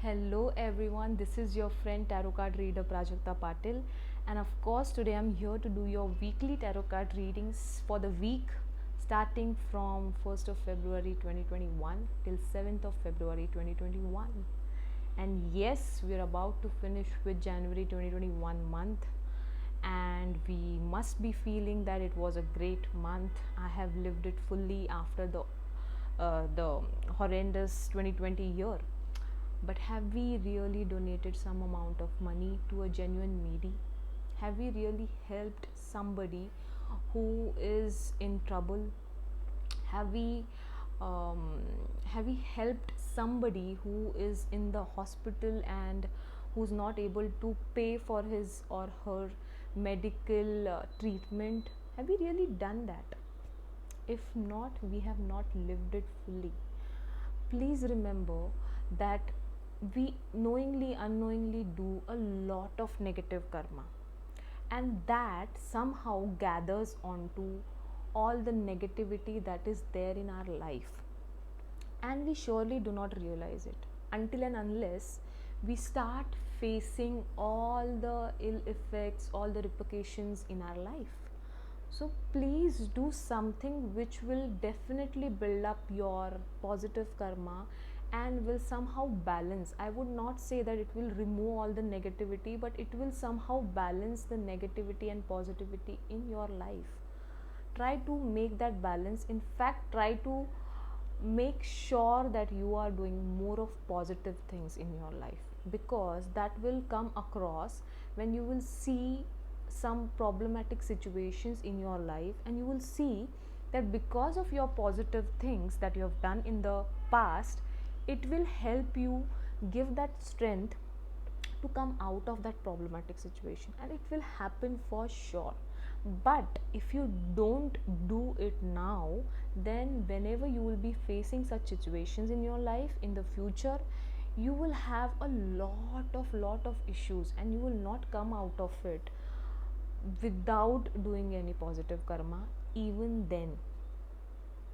Hello everyone, this is your friend tarot card reader Prajakta Patil, and of course today I'm here to do your weekly tarot card readings for the week starting from 1st of February 2021 till 7th of February 2021. And yes, we're about to finish with January 2021 month, and we must be feeling that it was a great month. I have lived it fully after the horrendous 2020 year. But have we really donated some amount of money to a genuine needy? Have we really helped somebody who is in trouble? Have we um, have we helped somebody who is in the hospital and who's not able to pay for his or her medical treatment? Have we really done that? If not, we have not lived it fully. Please remember that we knowingly, unknowingly do a lot of negative karma, and that somehow gathers onto all the negativity that is there in our life, and we surely do not realize it until and unless we start facing all the ill effects, all the repercussions in our life. So please do something which will definitely build up your positive karma and will somehow balance. I would not say that it will remove all the negativity, but it will somehow balance the negativity and positivity in your life. Try to make that balance. In fact, try to make sure that you are doing more of positive things in your life, because that will come across when you will see some problematic situations in your life, and you will see that because of your positive things that you have done in the past, it will help you give that strength to come out of that problematic situation, and it will happen for sure. But if you don't do it now, then whenever you will be facing such situations in your life in the future, you will have a lot of issues, and you will not come out of it without doing any positive karma even then.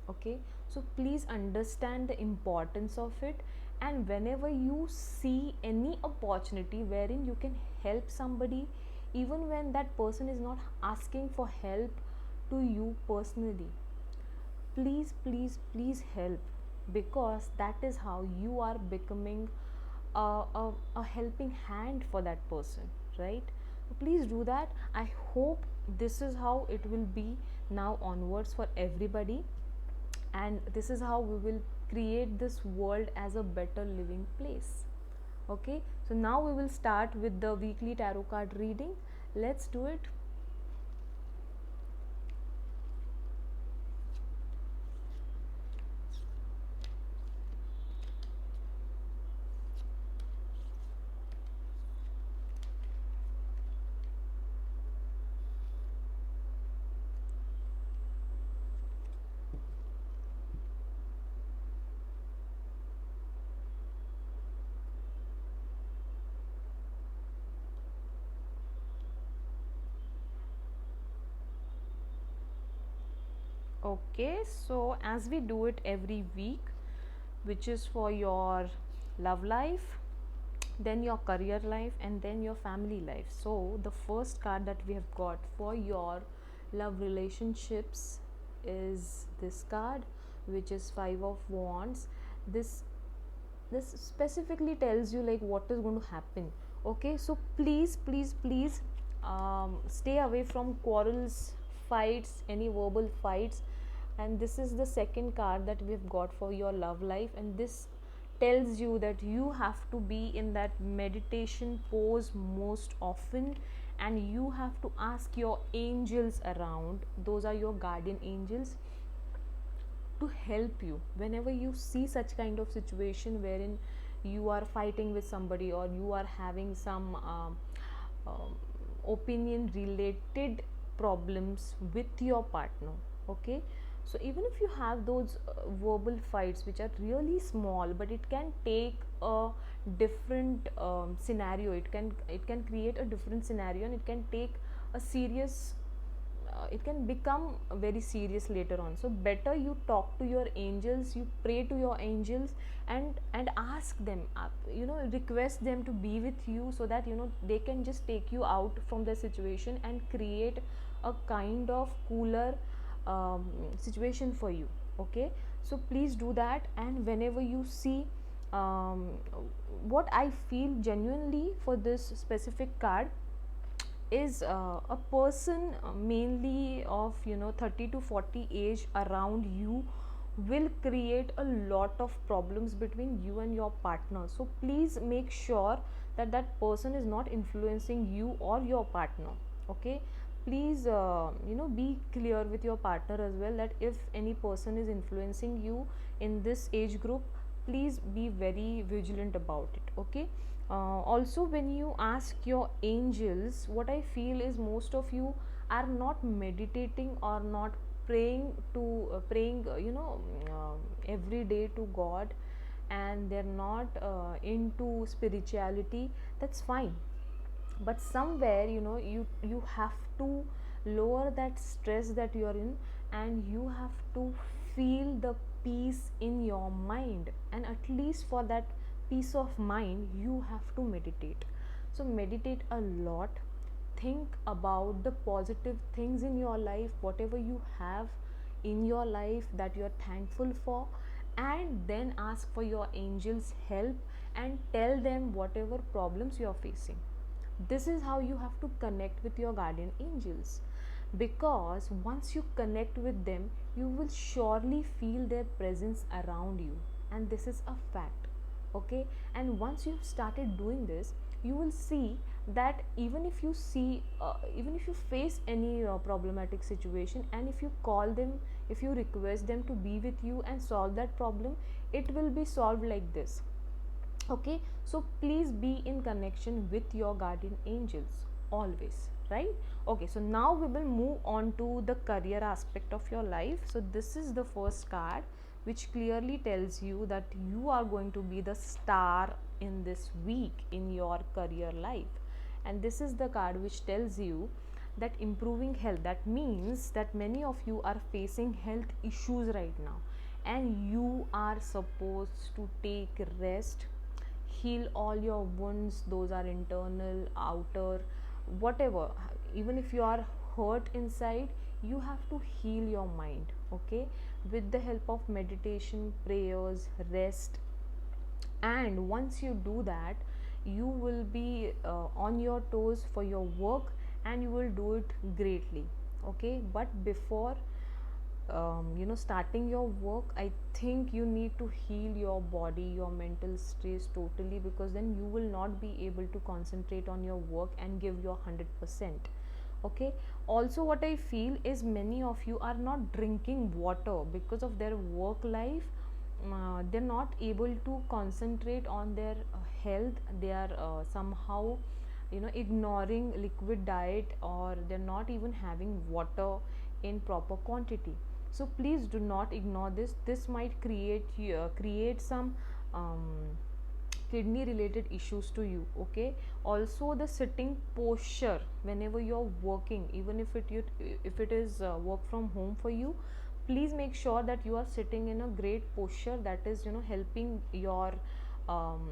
Okay, so please understand the importance of it, and whenever you see any opportunity wherein you can help somebody, even when that person is not asking for help to you personally, please help, because that is how you are becoming a helping hand for that person, right? So please do that. I hope this is how it will be now onwards for everybody, and this is how we will create this world as a better living place. Okay, so now we will start with the weekly tarot card reading. Let's do it. Okay, so as we do it every week, which is for your love life, then your career life, and then your family life. So the first card that we have got for your love relationships is this card, which is Five of Wands. This specifically tells you like what is going to happen. Okay, so please stay away from quarrels, fights, any verbal fights. And this is the second card that we've got for your love life, and this tells you that you have to be in that meditation pose most often, and you have to ask your angels around, those are your guardian angels, to help you whenever you see such kind of situation wherein you are fighting with somebody, or you are having some um, opinion related problems with your partner. Okay, so even if you have those verbal fights which are really small, but it can take a different scenario, it can create a different scenario, and it can take a serious it can become very serious later on. So better you talk to your angels, you pray to your angels, and ask them, request them to be with you, so that they can just take you out from the situation and create a kind of cooler situation for you. Okay, so please do that. And whenever you see, um, what I feel genuinely for this specific card is a person, mainly of 30 to 40 age around you, will create a lot of problems between you and your partner. So please make sure that that person is not influencing you or your partner. Okay, please be clear with your partner as well, that if any person is influencing you in this age group, please be very vigilant about it. Okay, also when you ask your angels, what I feel is most of you are not meditating or not praying to every day to God, and they're not into spirituality. That's fine, but somewhere you have to lower that stress that you're in, and you have to feel the peace in your mind, and at least for that peace of mind you have to meditate. So meditate a lot, think about the positive things in your life, whatever you have in your life that you're thankful for, and then ask for your angels help, and tell them whatever problems you are facing. This is how you have to connect with your guardian angels, because once you connect with them, you will surely feel their presence around you, and this is a fact. Okay, and once you've started doing this, you will see that even if you face any problematic situation, and if you call them, if you request them to be with you and solve that problem, it will be solved like this. Okay, so please be in connection with your guardian angels always, right? Okay, so now we will move on to the career aspect of your life. So this is the first card, which clearly tells you that you are going to be the star in this week in your career life. And this is the card which tells you that improving health, that means that many of you are facing health issues right now, and you are supposed to take rest, heal all your wounds, those are internal, outer, whatever. Even if you are hurt inside, you have to heal your mind. Okay, with the help of meditation, prayers, rest. And once you do that, you will be on your toes for your work, and you will do it greatly. Okay, but before starting your work, I think you need to heal your body, your mental stress totally, because then you will not be able to concentrate on your work and give your 100%. Okay, also what I feel is many of you are not drinking water because of their work life. They're not able to concentrate on their health. They are somehow ignoring liquid diet, or they're not even having water in proper quantity. So please do not ignore this. This might create some kidney related issues to you. Okay, also the sitting posture whenever you're working, even if it is work from home for you, please make sure that you are sitting in a great posture, that is helping um,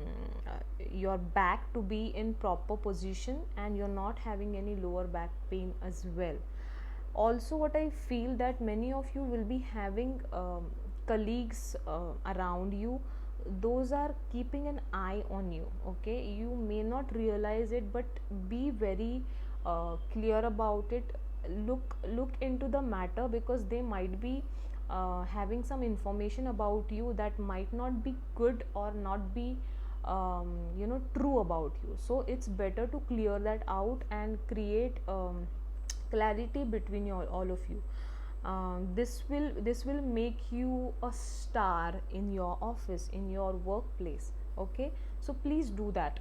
your back to be in proper position, and you're not having any lower back pain as well. Also what I feel, that many of you will be having colleagues around you, those are keeping an eye on you. Okay, you may not realize it, but be very clear about it. Look into the matter, because they might be having some information about you that might not be good, or not be true about you. So it's better to clear that out and create clarity between all of you. This will make you a star in your office, in your workplace. Okay, so please do that.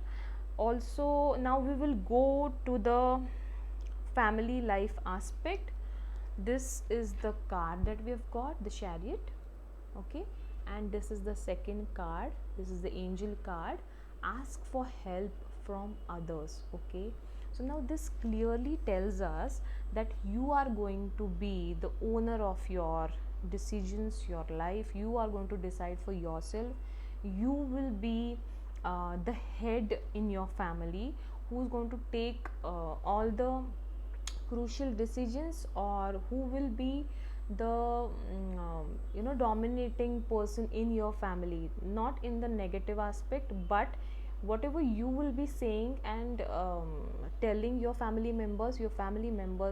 Also, now we will go to the family life aspect. This is the card that we have got, the Chariot. Okay, and this is the second card, this is the angel card. Ask for help from others. Okay, So now this clearly tells us that you are going to be the owner of your decisions, your life. You are going to decide for yourself. You will be the head in your family, who's going to take all the crucial decisions, or who will be the dominating person in your family, not in the negative aspect, but whatever you will be saying and telling your family members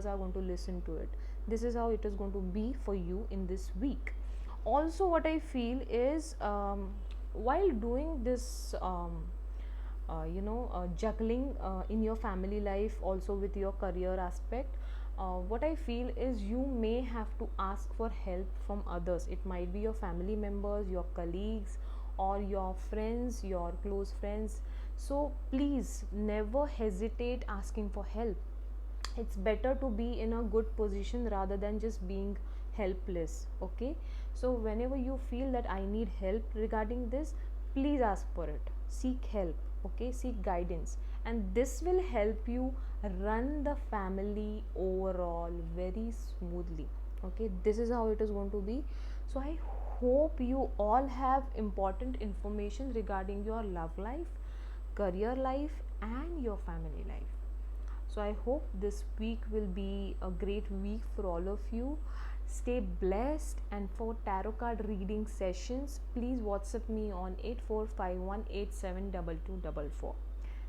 are going to listen to it. This is how it is going to be for you in this week. Also, what I feel is, while doing this juggling in your family life, also with your career aspect, what I feel is you may have to ask for help from others. It might be your family members, your colleagues, or your friends, your close friends. So please never hesitate asking for help. It's better to be in a good position rather than just being helpless. Okay, so whenever you feel that I need help regarding this, please ask for it, seek help. Okay, seek guidance, and this will help you run the family overall very smoothly. Okay, this is how it is going to be. So I hope you all have important information regarding your love life, career life, and your family life. So I hope this week will be a great week for all of you. Stay blessed, and for tarot card reading sessions, please WhatsApp me on 8451872244.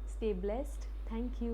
Stay blessed. Thank you.